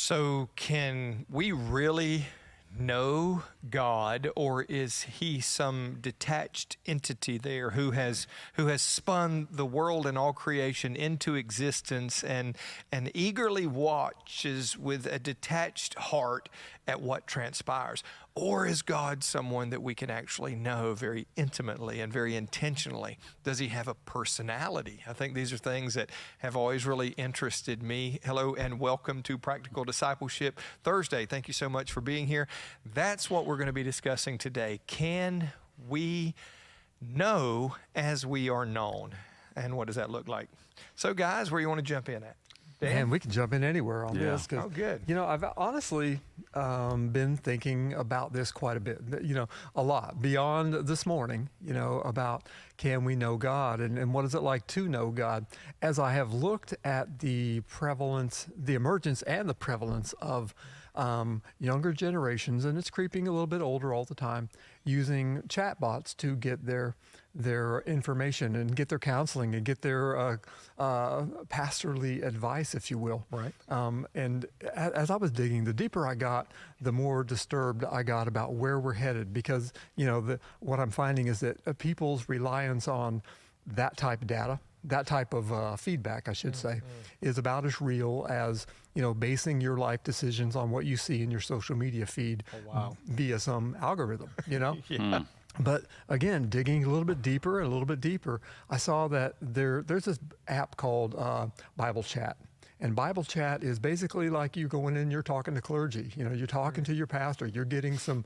So can we really know God, or is he some detached entity there who has spun the world and all creation into existence and eagerly watches with a detached heart at what transpires? Or is God someone that we can actually know very intimately and very intentionally? Does he have a personality? I think these are things that have always really interested me. Hello and welcome to Practical Discipleship Thursday. Thank you so much for being here. That's what we're going to be discussing today. Can we know as we are known? And what does that look like? So guys, where do you want to jump in at? Dan? Man, we can jump in anywhere on this. Oh, good. I've honestly been thinking about this quite a bit, a lot beyond this morning, about can we know God and what is it like to know God? As I have looked at the prevalence, the emergence and the prevalence of younger generations, and it's creeping a little bit older all the time, using chatbots to get their information and get their counseling and get their pastorly advice, if you will. Right. And as I was digging, the deeper I got, the more disturbed I got about where we're headed, because what I'm finding is that people's reliance on that type of data, that type of feedback, I should say, is about as real as, basing your life decisions on what you see in your social media feed via some algorithm, Yeah. But again, digging a little bit deeper, I saw that there's this app called Bible Chat. And Bible Chat is basically like you going in, you're talking to clergy. You're talking to your pastor. You're getting some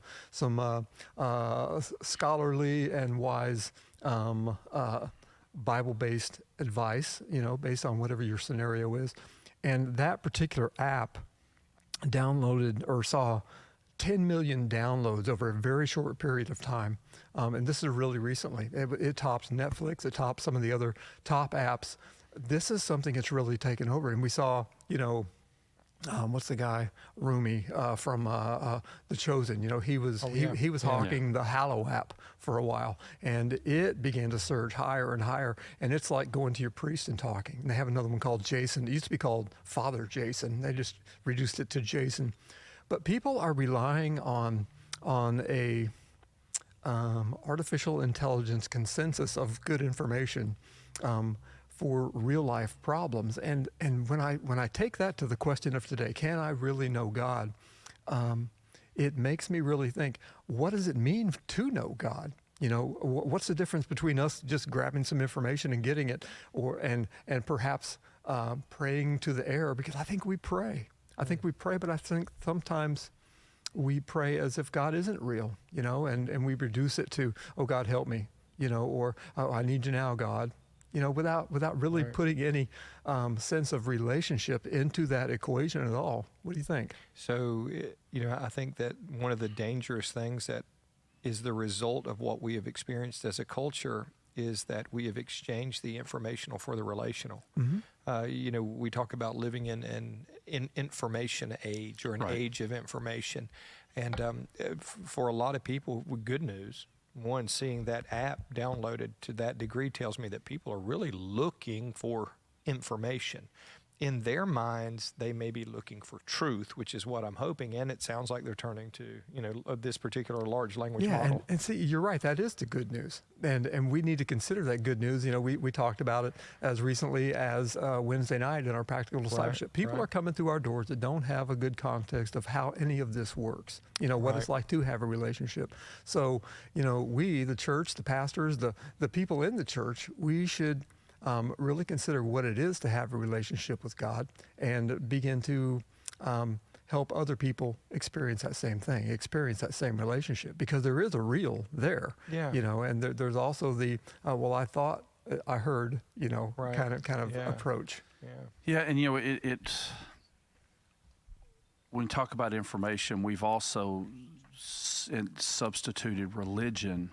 scholarly and wise Bible-based advice, based on whatever your scenario is. And that particular app downloaded or saw 10 million downloads over a very short period of time. And this is really recently. It tops Netflix. It tops some of the other top apps. This is something that's really taken over. And we saw, what's the guy, Rumi from The Chosen? He was hawking the Hallow app for a while, and it began to surge higher and higher. And it's like going to your priest and talking. And they have another one called Jason. It used to be called Father Jason. They just reduced it to Jason. But people are relying on a artificial intelligence consensus of good information for real life problems. And when I take that to the question of today, can I really know God? It makes me really think, what does it mean to know God? What's the difference between us just grabbing some information and getting it, and perhaps praying to the air? Because I think we pray. But I think sometimes we pray as if God isn't real, and we reduce it to, oh, God, help me, or oh, I need you now, God, without really putting any sense of relationship into that equation at all. What do you think? So, I think that one of the dangerous things that is the result of what we have experienced as a culture is that we have exchanged the informational for the relational. Mm-hmm. We talk about living in an information age, or an age of information. And for a lot of people, with good news, one, seeing that app downloaded to that degree tells me that people are really looking for information. In their minds, they may be looking for truth, which is what I'm hoping, and it sounds like they're turning to, this particular large language model. And see, you're right, that is the good news. And we need to consider that good news. We talked about it as recently as Wednesday night in our Practical Discipleship. People are coming through our doors that don't have a good context of how any of this works, what it's like to have a relationship. So, we, the church, the pastors, the people in the church, we should really consider what it is to have a relationship with God, and begin to help other people experience that same thing, experience that same relationship, because there is a real there, and there's also the, I thought I heard, kind of approach. Yeah. And it's when we talk about information, we've also substituted religion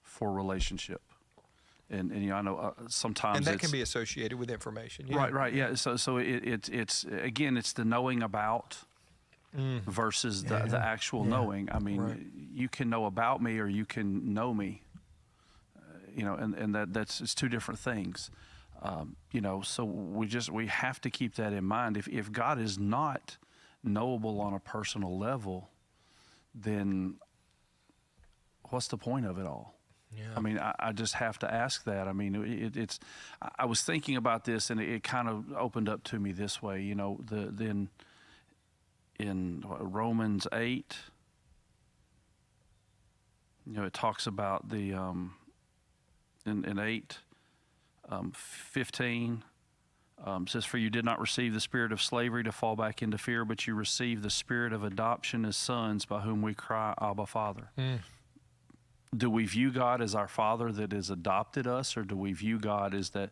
for relationship. And I know sometimes and that can be associated with information. Yeah. Right. Yeah. So it's again, it's the knowing about versus the actual knowing. I mean, you can know about me or you can know me. And that's it's two different things. So we have to keep that in mind. If God is not knowable on a personal level, then what's the point of it all? Yeah. I mean, I just have to ask that. I mean, I was thinking about this, and it kind of opened up to me this way. You know, then in Romans 8, you know, it talks about the in 8, 15. Says, "For you did not receive the spirit of slavery to fall back into fear, but you received the spirit of adoption as sons, by whom we cry, Abba, Father." Do we view God as our Father that has adopted us, or do we view God as that?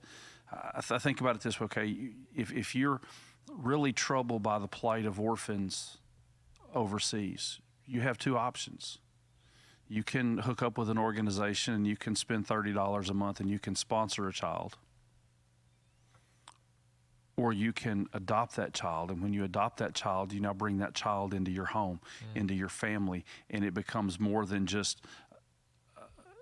I think about it this way, okay, if you're really troubled by the plight of orphans overseas, you have two options. You can hook up with an organization and you can spend $30 a month and you can sponsor a child. Or you can adopt that child, and when you adopt that child, you now bring that child into your home, into your family, and it becomes more than just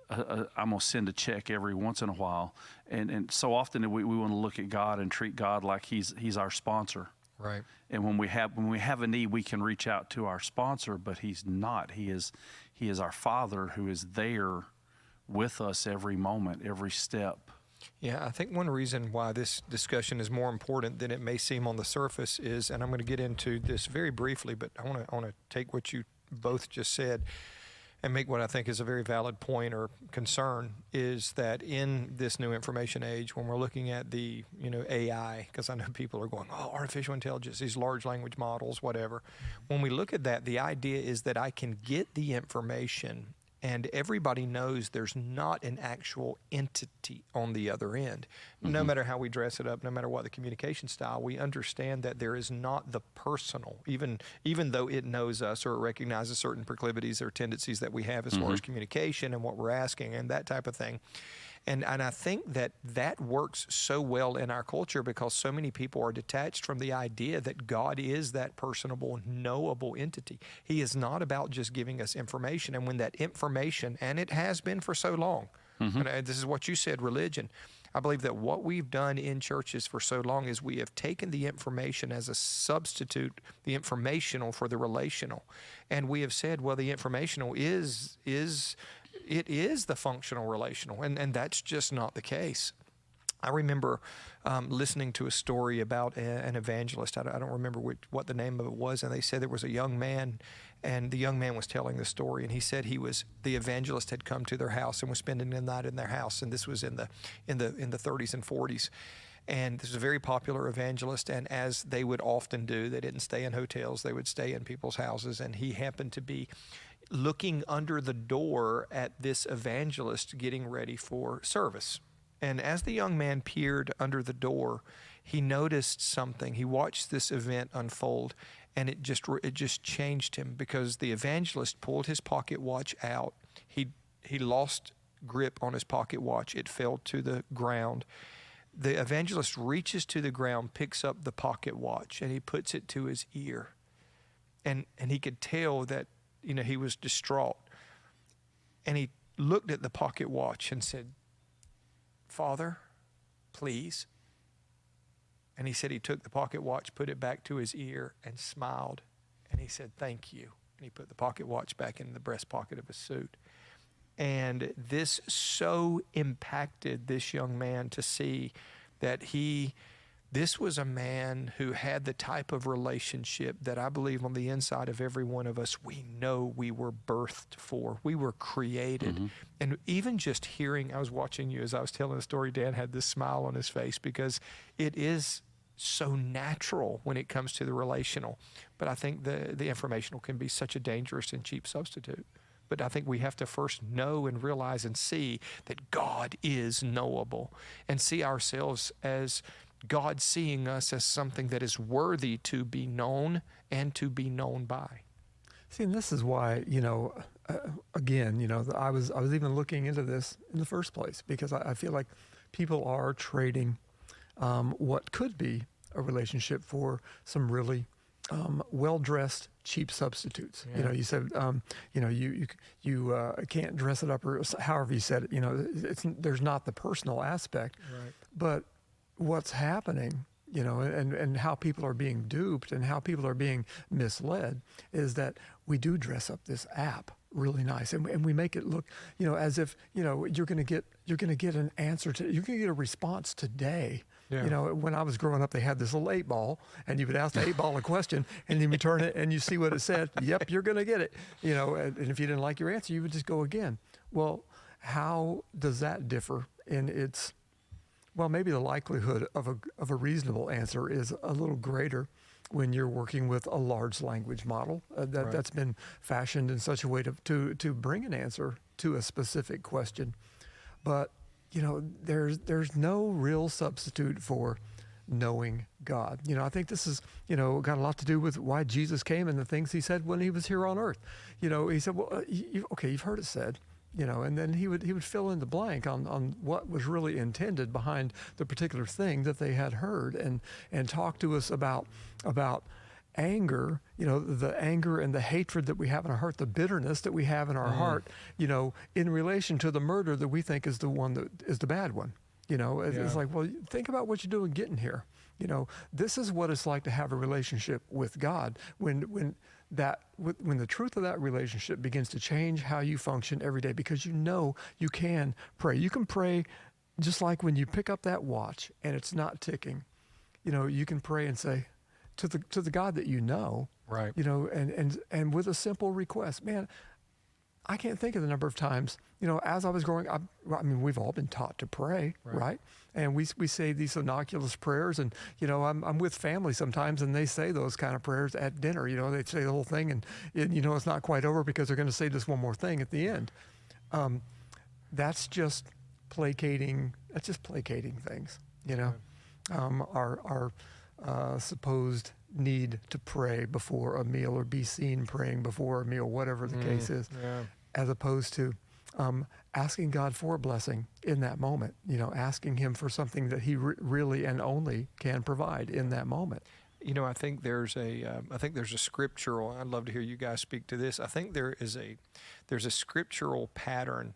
I'm going to send a check every once in a while. And so often we want to look at God and treat God like he's our sponsor. Right. And when we have a need, we can reach out to our sponsor, but he's not. He is our Father who is there with us every moment, every step. Yeah, I think one reason why this discussion is more important than it may seem on the surface is, and I'm going to get into this very briefly, but I want to take what you both just said and make what I think is a very valid point or concern, is that in this new information age, when we're looking at the, AI, because I know people are going, oh, artificial intelligence, these large language models, whatever. When we look at that, the idea is that I can get the information and everybody knows there's not an actual entity on the other end. No matter how we dress it up, no matter what the communication style, we understand that there is not the personal, even though it knows us or it recognizes certain proclivities or tendencies that we have as far as communication and what we're asking and that type of thing. And I think that works so well in our culture because so many people are detached from the idea that God is that personable, knowable entity. He is not about just giving us information. And when that information, and it has been for so long, and this is what you said, religion. I believe that what we've done in churches for so long is we have taken the information as a substitute, the informational for the relational. And we have said, well, the informational is the functional relational, and that's just not the case. I remember listening to a story about an evangelist. I don't remember what the name of it was, and they said there was a young man, and the young man was telling the story, and he said the evangelist had come to their house and was spending the night in their house, and this was in the 30s and 40s. And this was a very popular evangelist, and as they would often do, they didn't stay in hotels, they would stay in people's houses, and he happened to be looking under the door at this evangelist getting ready for service. And as the young man peered under the door, he noticed something. He watched this event unfold, and it just changed him because the evangelist pulled his pocket watch out. He lost grip on his pocket watch. It fell to the ground. The evangelist reaches to the ground, picks up the pocket watch, and he puts it to his ear. And he could tell that he was distraught. And he looked at the pocket watch and said, "Father, please." And he said he took the pocket watch, put it back to his ear, and smiled. And he said, "Thank you." And he put the pocket watch back in the breast pocket of his suit. And this so impacted this young man to see that this was a man who had the type of relationship that I believe on the inside of every one of us, we know we were birthed for. We were created. And even just hearing, I was watching you as I was telling the story, Dan had this smile on his face because it is so natural when it comes to the relational. But I think the informational can be such a dangerous and cheap substitute. But I think we have to first know and realize and see that God is knowable and see ourselves as God seeing us as something that is worthy to be known and to be known by. See, and this is why, again, I was even looking into this in the first place because I feel like people are trading what could be a relationship for some really well-dressed, cheap substitutes. Yeah. You said, you can't dress it up, or however you said it. There's not the personal aspect. Right. But what's happening and how people are being duped and how people are being misled is that we do dress up this app really nice, and we make it look, as if, you're going to get an answer to, you're going to get a response today. Yeah. When I was growing up, they had this little 8-ball, and you would ask the 8-ball a question, and then you turn it, and you see what it said. Yep, you're going to get it. And if you didn't like your answer, you would just go again. Well, how does that differ in its? Well, maybe the likelihood of a reasonable answer is a little greater when you're working with a large language model that's been fashioned in such a way to bring an answer to a specific question. But there's no real substitute for knowing God. I think this is, got a lot to do with why Jesus came and the things he said when he was here on earth. He said, well, you've heard it said, and then he would fill in the blank on what was really intended behind the particular thing that they had heard, and talk to us about anger, the anger and the hatred that we have in our heart, the bitterness that we have in our heart, in relation to the murder that we think is the one that is the bad one. It's like, well, think about what you're doing getting here. This is what it's like to have a relationship with God when the truth of that relationship begins to change how you function every day, because you can pray. You can pray just like when you pick up that watch and it's not ticking. You can pray and say, to the God that right? And with a simple request, man, I can't think of the number of times, as I was growing up. I mean, we've all been taught to pray, right? And we say these innocuous prayers, and I'm with family sometimes, and they say those kind of prayers at dinner. They say the whole thing, and it's not quite over because they're going to say this one more thing at the end. That's just placating. That's just placating things. Our supposed need to pray before a meal, or be seen praying before a meal, whatever the case is, as opposed to asking God for a blessing in that moment, asking him for something that he really and only can provide in that moment. I think there's a scriptural, I'd love to hear you guys speak to this. I think there's a scriptural pattern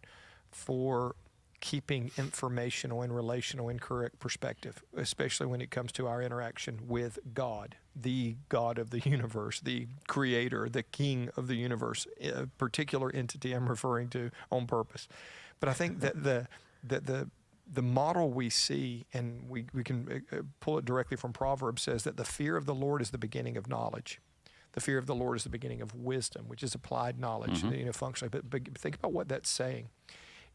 for keeping informational and relational in correct perspective, especially when it comes to our interaction with God, the God of the universe, the creator, the king of the universe, a particular entity I'm referring to on purpose. But I think that the model we see, and we can pull it directly from Proverbs, says that the fear of the Lord is the beginning of knowledge. The fear of the Lord is the beginning of wisdom, which is applied knowledge, functionally. But think about what that's saying.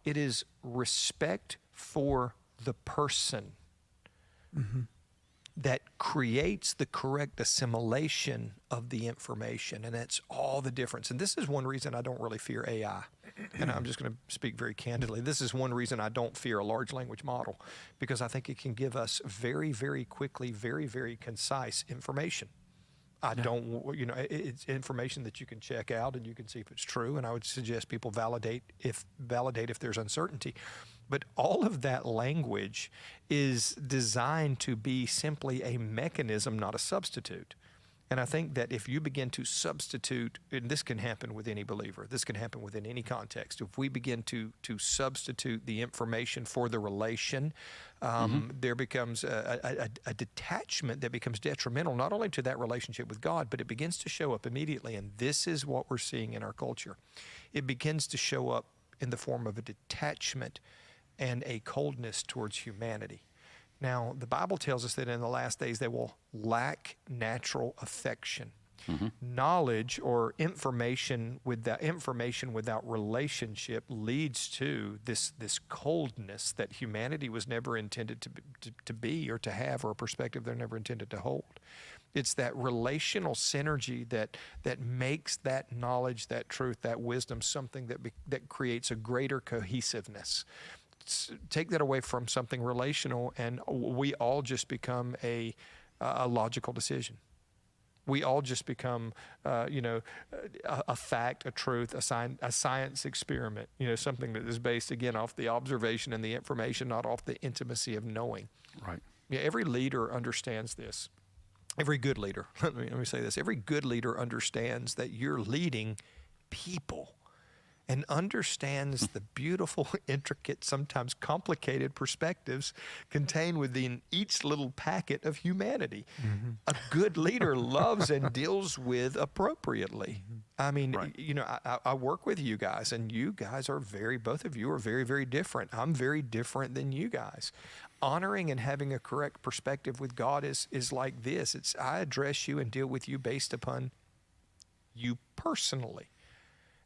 It is respect for the person that creates the correct assimilation of the information. And that's all the difference. And this is one reason I don't really fear AI. And I'm just going to speak very candidly. This is one reason I don't fear a large language model, because I think it can give us very, very quickly, very, very concise information. It's information that you can check out and you can see if it's true. And I would suggest people validate if there's uncertainty. But all of that language is designed to be simply a mechanism, not a substitute. And I think that if you begin to substitute, and this can happen with any believer, this can happen within any context, if we begin to substitute the information for the relation, there becomes a detachment that becomes detrimental not only to that relationship with God, but it begins to show up immediately. And this is what we're seeing in our culture. It begins to show up in the form of a detachment and a coldness towards humanity. Now, the Bible tells us that in the last days they will lack natural affection. Knowledge or information without relationship leads to this coldness that humanity was never intended to be or to have, or a perspective they're never intended to hold. It's that relational synergy that makes that knowledge, that truth, that wisdom something that creates a greater cohesiveness. Take that away from something relational, and we all just become a logical decision. We all just become, a fact, a truth, a science experiment. Something that is based again off the observation and the information, not off the intimacy of knowing. Right. Yeah. Every leader understands this. Every good leader. Let me say this. Every good leader understands that you're leading people. and understands the beautiful, intricate, sometimes complicated perspectives contained within each little packet of humanity. A good leader loves and deals with appropriately. I mean, Right. you know, I work with you guys, and you guys are both of you are very, very different. I'm very different than you guys. Honoring and having a correct perspective with God is like this. I address you and deal with you based upon you personally.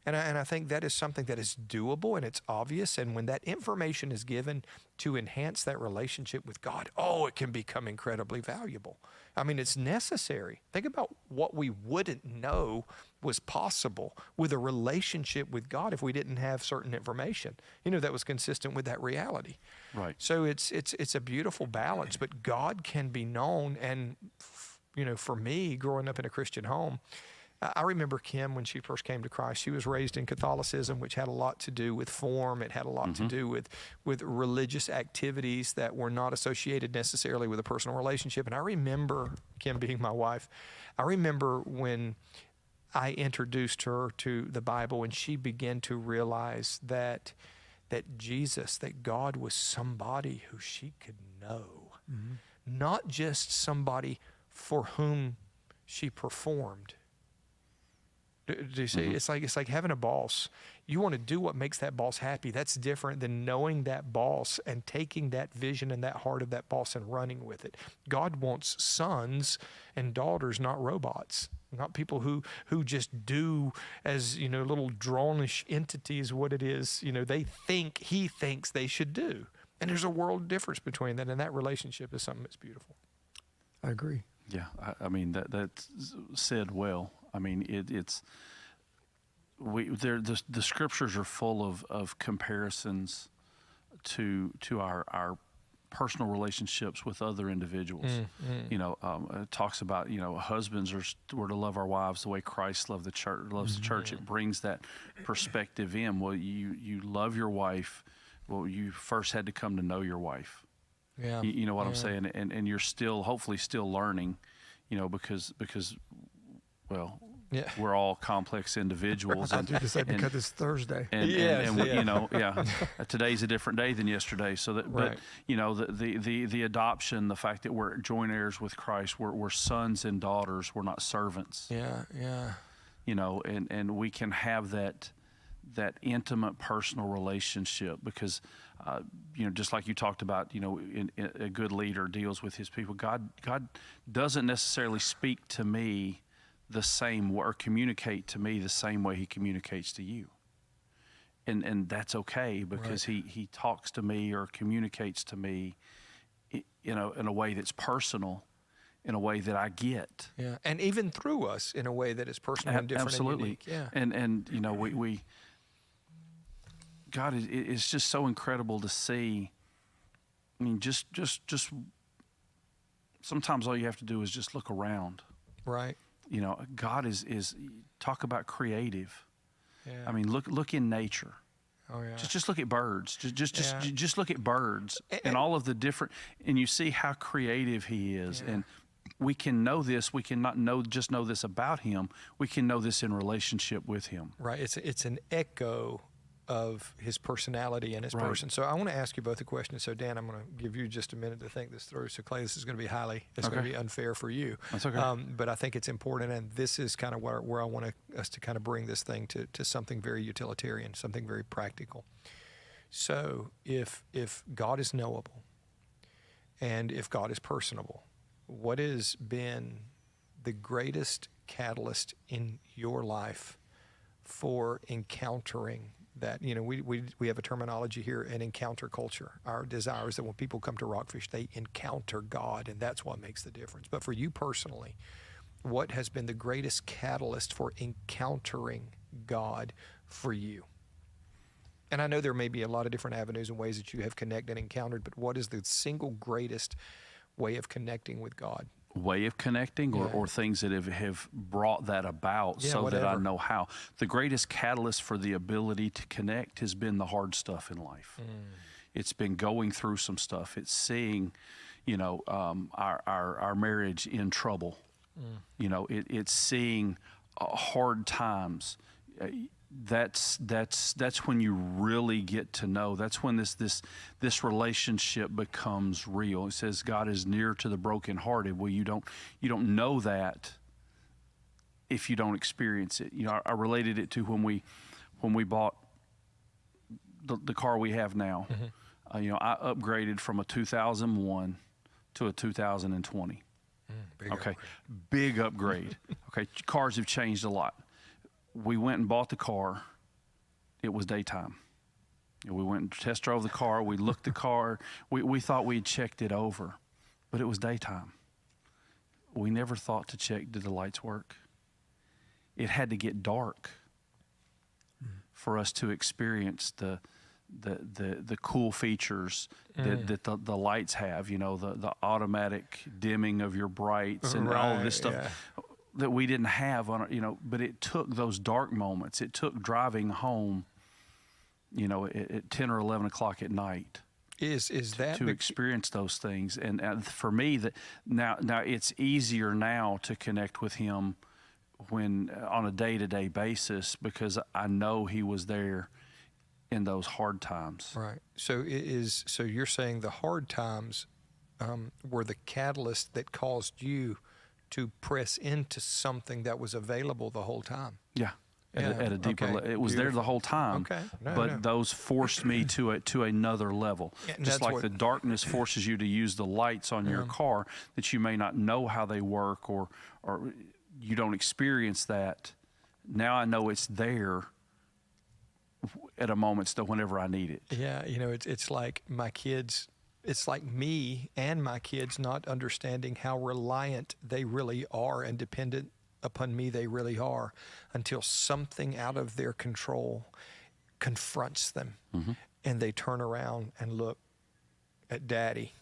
And I think that is something that is doable and it's obvious. And when that information is given to enhance that relationship with God, it can become incredibly valuable. I mean, it's necessary. Think about what we wouldn't know was possible with a relationship with God if we didn't have certain information, that was consistent with that reality. Right. So it's a beautiful balance, but God can be known. And, for me, growing up in a Christian home, I remember Kim when she first came to Christ. She was raised in Catholicism, which had a lot to do with form. It had a lot to do with religious activities that were not associated necessarily with a personal relationship. And I remember, Kim being my wife, I remember when I introduced her to the Bible and she began to realize that Jesus, that God was somebody who she could know, not just somebody for whom she performed. Do you see? It's like having a boss. You want to do what makes that boss happy. That's different than knowing that boss and taking that vision and that heart of that boss and running with it. God wants sons and daughters, not robots, not people who just do as, little dronish entities what it is, he thinks they should do. And there's a world difference between that, and that relationship is something that's beautiful. I agree. Yeah, I mean that's said well. I mean the scriptures are full of comparisons to our personal relationships with other individuals. It talks about husbands we're to love our wives the way Christ loves the church. It brings that perspective in. Well, you love your wife. Well, you first had to come to know your wife. Yeah, you know what I'm saying, and you're hopefully still learning, because we're all complex individuals. I do just say because it's Thursday. Today's a different day than yesterday. So that, right. But the adoption, the fact that we're joint heirs with Christ, we're sons and daughters. We're not servants. Yeah. And we can have that intimate personal relationship because, just like you talked about, a good leader deals with his people. God doesn't necessarily speak to me the same or communicate to me the same way he communicates to you. And that's okay because right. he talks to me or communicates to me, in a way that's personal, in a way that I get. Yeah, and even through us in a way that is personal and different. Absolutely. And unique. Yeah. And we God is just so incredible to see. I mean, just sometimes all you have to do is just look around. Right. God is talk about creative. Yeah. I mean, look in nature. Oh yeah. Just look at birds. Just look at birds and all of the different, and you see how creative he is. Yeah. And we can know this. We can not know this about him. We can know this in relationship with him. Right. It's an echo of his personality and his Right. person. So I want to ask you both a question. So Dan, I'm going to give you just a minute to think this through. So Clay, this is going to be going to be unfair for you. That's okay. But I think it's important, and this is kind of where I want us to kind of bring this thing to something very utilitarian, something very practical. So if God is knowable, and if God is personable, what has been the greatest catalyst in your life for encountering that? We have a terminology here, an encounter culture. Our desire is that when people come to RockFish, they encounter God, and that's what makes the difference. But for you personally, what has been the greatest catalyst for encountering God for you? And I know there may be a lot of different avenues and ways that you have connected and encountered, but what is the single greatest way of connecting with God? Way of connecting or things that have brought that about so whatever. that I know how. The greatest catalyst for the ability to connect has been the hard stuff in life. It's been going through some stuff. It's seeing, our marriage in trouble. It's seeing hard times. that's when you really get to know. That's when this relationship becomes real. It says God is near to the brokenhearted. Well, you don't know that if you don't experience it. You know, I related it to when we bought the car we have now. Mm-hmm. You know, I upgraded from a 2001 to a 2020. Big upgrade. Okay, cars have changed a lot. We went and bought the car. It was daytime. We went and test drove the car. We looked the car. We thought we had checked it over, but it was daytime. We never thought to check, did the lights work? It had to get dark for us to experience the cool features that the lights have, you know, the automatic dimming of your brights and all of this stuff that we didn't have on, you know, but it took those dark moments. It took driving home, you know, at 10 or 11 o'clock at night. Is that to experience those things. And for me, that now it's easier now to connect with him when on a day-to-day basis, because I know he was there in those hard times. Right. So you're saying the hard times were the catalyst that caused you to press into something that was available the whole time. Yeah. At a deeper level. It was there the whole time. Okay. Those forced me to another level. Just like the darkness forces you to use the lights on your car that you may not know how they work or you don't experience that. Now I know it's there at a moment's notice whenever I need it. Yeah, you know, it's like my kids, it's like me and my kids not understanding how reliant they really are and dependent upon me they really are until something out of their control confronts them. Mm-hmm. And they turn around and look at Daddy.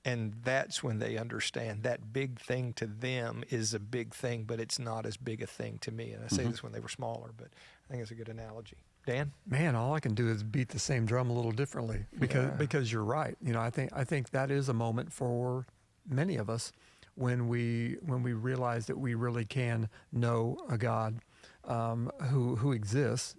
And that's when they understand that big thing to them is a big thing, but it's not as big a thing to me. And I say this when they were smaller, but I think it's a good analogy. Dan? Man, all I can do is beat the same drum a little differently because you're right. You know, I think that is a moment for many of us when we realize that we really can know a God who exists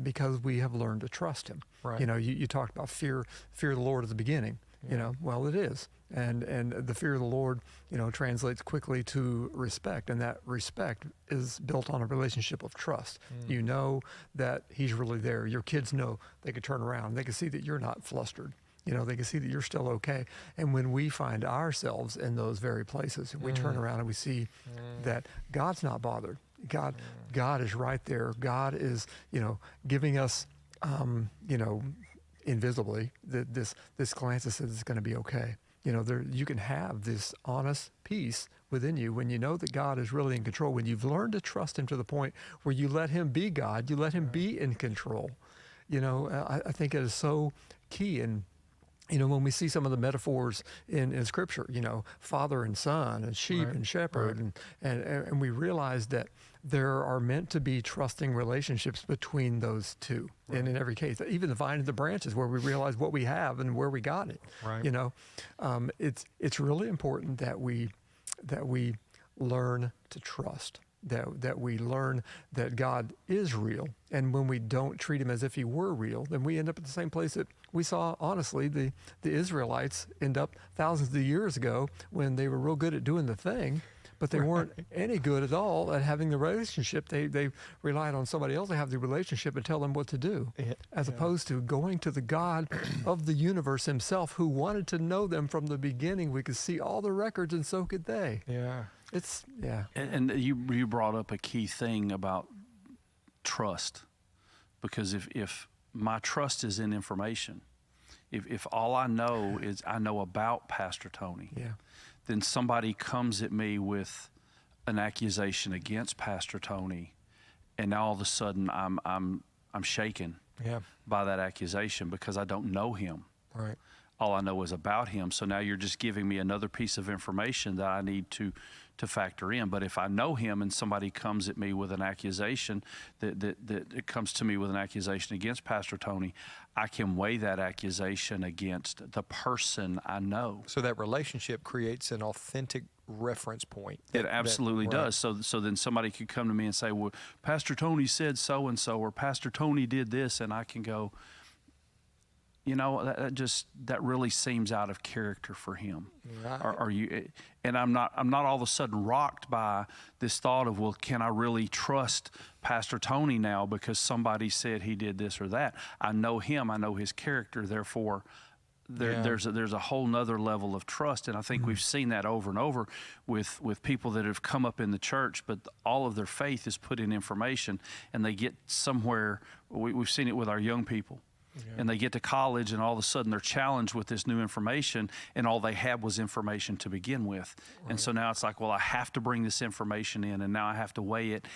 because we have learned to trust Him. Right. You know, you talked about fear of the Lord at the beginning. Yeah. You know, well, it is. And the fear of the Lord, you know, translates quickly to respect, and that respect is built on a relationship of trust. You know that He's really there. Your kids know they can turn around. They can see that you're not flustered. You know, they can see that you're still okay. And when we find ourselves in those very places, we turn around and we see that God's not bothered. God is right there. God is, you know, giving us, you know, invisibly this glance that says it's going to be okay. You know, you can have this honest peace within you when you know that God is really in control. When you've learned to trust Him to the point where you let Him be God, you let Him be in control. You know, I think it is so key. And you know, when we see some of the metaphors in Scripture, you know, father and son and sheep and shepherd, and we realize that there are meant to be trusting relationships between those two. Right. And in every case, even the vine and the branches, where we realize what we have and where we got it. Right. You know, it's really important that we learn to trust. That we learn that God is real. And when we don't treat Him as if He were real, then we end up at the same place that we saw, honestly, the Israelites end up thousands of years ago when they were real good at doing the thing, but they weren't any good at all at having the relationship. They relied on somebody else to have the relationship and tell them what to do, as opposed to going to the God of the universe Himself, who wanted to know them from the beginning. We could see all the records, and so could they. Yeah. And you brought up a key thing about trust, because if my trust is in information, if all I know is I know about Pastor Tony, then somebody comes at me with an accusation against Pastor Tony, and now all of a sudden I'm shaken by that accusation because I don't know him. Right. all I know is about him. So now you're just giving me another piece of information that I need to factor in. But if I know him and somebody comes at me with an accusation, that it comes to me with an accusation against Pastor Tony, I can weigh that accusation against the person I know. So that relationship creates an authentic reference point. It absolutely right. does. So then somebody could come to me and say, well, Pastor Tony said so-and-so, or Pastor Tony did this, and I can go, you know, that really seems out of character for him. Right. Are you? And I'm not all of a sudden rocked by this thought of, well, can I really trust Pastor Tony now because somebody said he did this or that? I know him. I know his character. Therefore, there's a whole nother level of trust. And I think we've seen that over and over with people that have come up in the church, but all of their faith is put in information, and they get somewhere. We've seen it with our young people. Yeah. And they get to college, and all of a sudden they're challenged with this new information, and all they had was information to begin with. Right. And so now it's like, well, I have to bring this information in, and now I have to weigh it.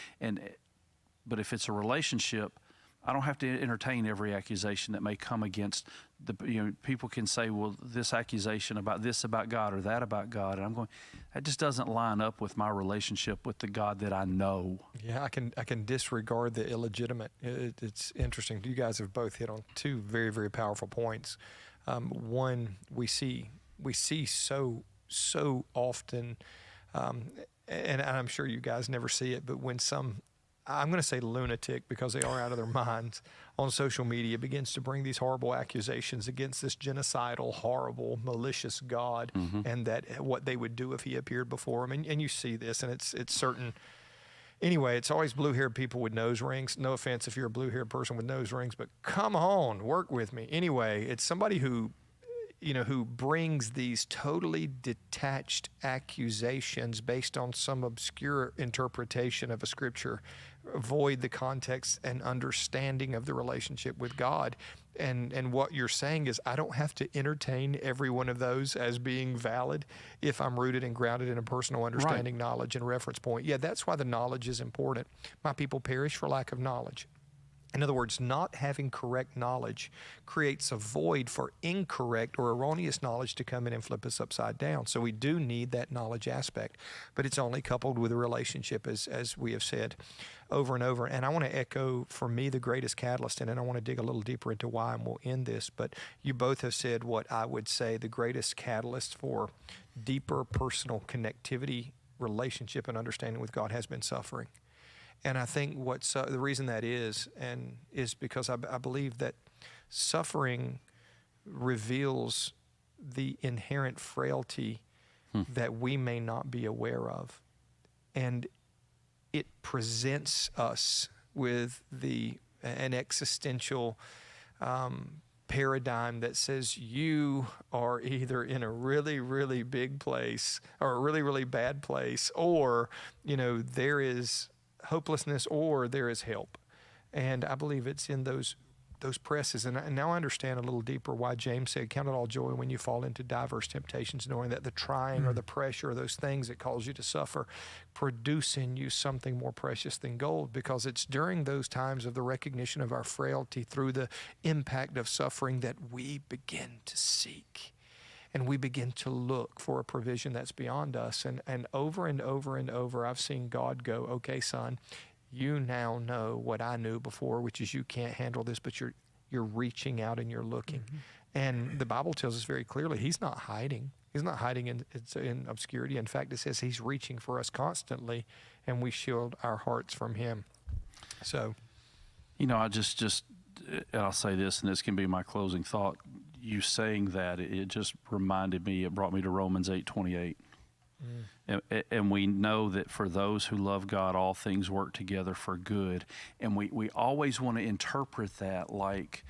But if it's a relationship, I don't have to entertain every accusation that may come against the, people can say, well, this accusation about this about God or that about God. And I'm going, that just doesn't line up with my relationship with the God that I know. Yeah, I can disregard the illegitimate. It's interesting. You guys have both hit on two very, very powerful points. One, we see so often, and I'm sure you guys never see it, but when some, I'm going to say lunatic because they are out of their minds, on social media begins to bring these horrible accusations against this genocidal, horrible, malicious God, and that what they would do if he appeared before them. And you see this, and it's certain. Anyway, it's always blue-haired people with nose rings. No offense if you're a blue-haired person with nose rings, but come on, work with me. Anyway, it's somebody who brings these totally detached accusations based on some obscure interpretation of a scripture, void the context and understanding of the relationship with God. And what you're saying is, I don't have to entertain every one of those as being valid if I'm rooted and grounded in a personal understanding, knowledge, and reference point. Yeah, that's why the knowledge is important. My people perish for lack of knowledge. In other words, not having correct knowledge creates a void for incorrect or erroneous knowledge to come in and flip us upside down. So we do need that knowledge aspect, but it's only coupled with a relationship, as we have said over and over. And I want to echo, for me, the greatest catalyst, and then I want to dig a little deeper into why, and we'll end this. But you both have said what I would say the greatest catalyst for deeper personal connectivity, relationship, and understanding with God has been suffering. And I think the reason that is because I believe that suffering reveals the inherent frailty that we may not be aware of. And it presents us with an existential paradigm that says you are either in a really, really big place or a really, really bad place, or, there is hopelessness or there is help. And I believe it's in those presses. And now I understand a little deeper why James said, count it all joy when you fall into diverse temptations, knowing that the trying or the pressure or those things that cause you to suffer produce in you something more precious than gold, because it's during those times of the recognition of our frailty through the impact of suffering that we begin to seek. And we begin to look for a provision that's beyond us. And over and over and over, I've seen God go, okay, son, you now know what I knew before, which is you can't handle this, but you're reaching out and you're looking. And the Bible tells us very clearly, he's not hiding. He's not hiding in obscurity. In fact, it says he's reaching for us constantly, and we shield our hearts from him. So, I just and I'll say this, and this can be my closing thought. You saying that, it just reminded me, it brought me to Romans 8:28. And we know that for those who love God, all things work together for good. And we always want to interpret that like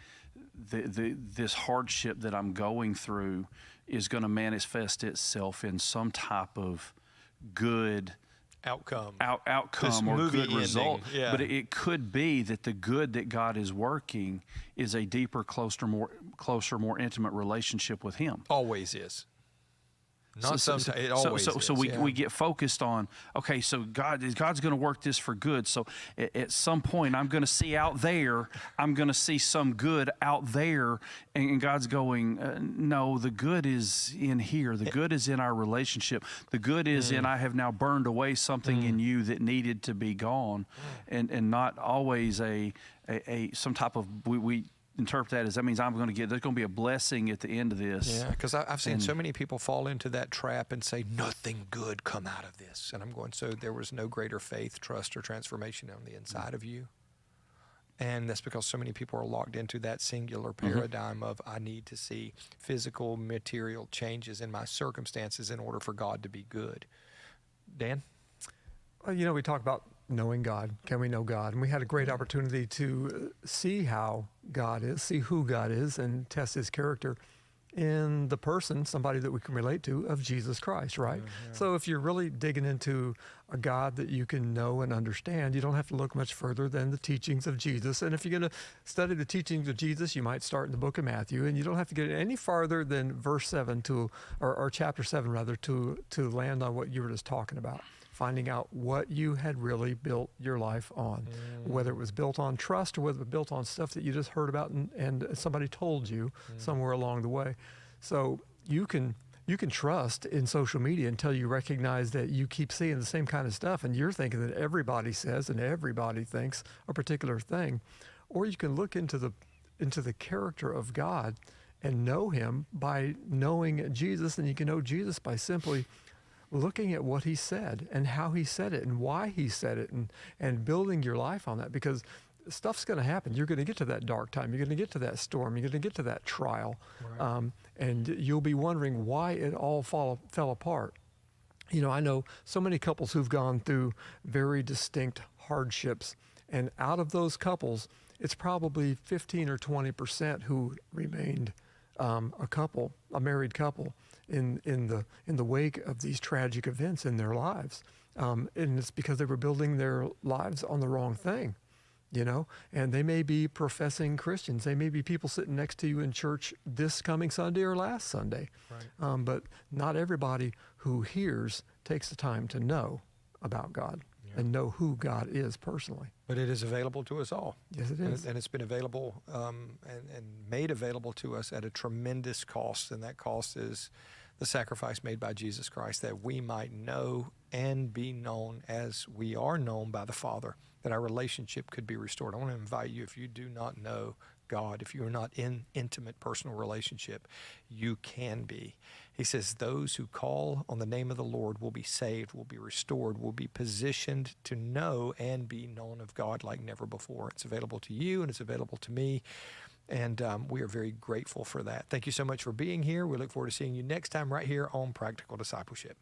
this hardship that I'm going through is going to manifest itself in some type of good outcome or good result. Yeah. But it could be that the good that God is working is a deeper, closer, more intimate relationship with him. Always is. Not sometimes, it always is. So we get focused on, okay, so God's going to work this for good. So at some point, I'm going to see out there, I'm going to see some good out there, and God's going, no, the good is in here. The good is in our relationship. The good is in I have now burned away something in you that needed to be gone, and not always some type of we interpret that as that means there's going to be a blessing at the end of this. Yeah, because I've seen so many people fall into that trap and say, nothing good come out of this. And I'm going, so there was no greater faith, trust, or transformation on the inside of you. And that's because so many people are locked into that singular paradigm of, I need to see physical, material changes in my circumstances in order for God to be good. Dan? Well, we talk about knowing God. Can we know God? And we had a great opportunity to see how God is, see who God is, and test his character in the person, somebody that we can relate to, of Jesus Christ, right? Yeah. So if you're really digging into a God that you can know and understand, you don't have to look much further than the teachings of Jesus. And if you're going to study the teachings of Jesus, you might start in the book of Matthew, and you don't have to get any farther than verse 7 or chapter 7 rather, to land on what you were just talking about. Finding out what you had really built your life on, whether it was built on trust or whether it was built on stuff that you just heard about and somebody told you somewhere along the way. So you can trust in social media until you recognize that you keep seeing the same kind of stuff and you're thinking that everybody says and everybody thinks a particular thing. Or you can look into the character of God and know him by knowing Jesus, and you can know Jesus by simply looking at what he said and how he said it and why he said it, and building your life on that, because stuff's going to happen. You're going to get to that dark time. You're going to get to that storm. You're going to get to that trial. Right. And you'll be wondering why it all fell apart. I know so many couples who've gone through very distinct hardships, and out of those couples, it's probably 15 or 20% who remained a married couple in the wake of these tragic events in their lives. And it's because they were building their lives on the wrong thing, and they may be professing Christians. They may be people sitting next to you in church this coming Sunday or last Sunday. Right. But not everybody who hears takes the time to know about God and know who God is personally. But it is available to us all. Yes, it is. And it's been available and made available to us at a tremendous cost, and that cost is the sacrifice made by Jesus Christ, that we might know and be known as we are known by the Father, that our relationship could be restored. I want to invite you, if you do not know God, if you are not in intimate personal relationship, you can be. He says those who call on the name of the Lord will be saved, will be restored, will be positioned to know and be known of God like never before. It's available to you and it's available to me. And we are very grateful for that. Thank you so much for being here. We look forward to seeing you next time right here on Practical Discipleship.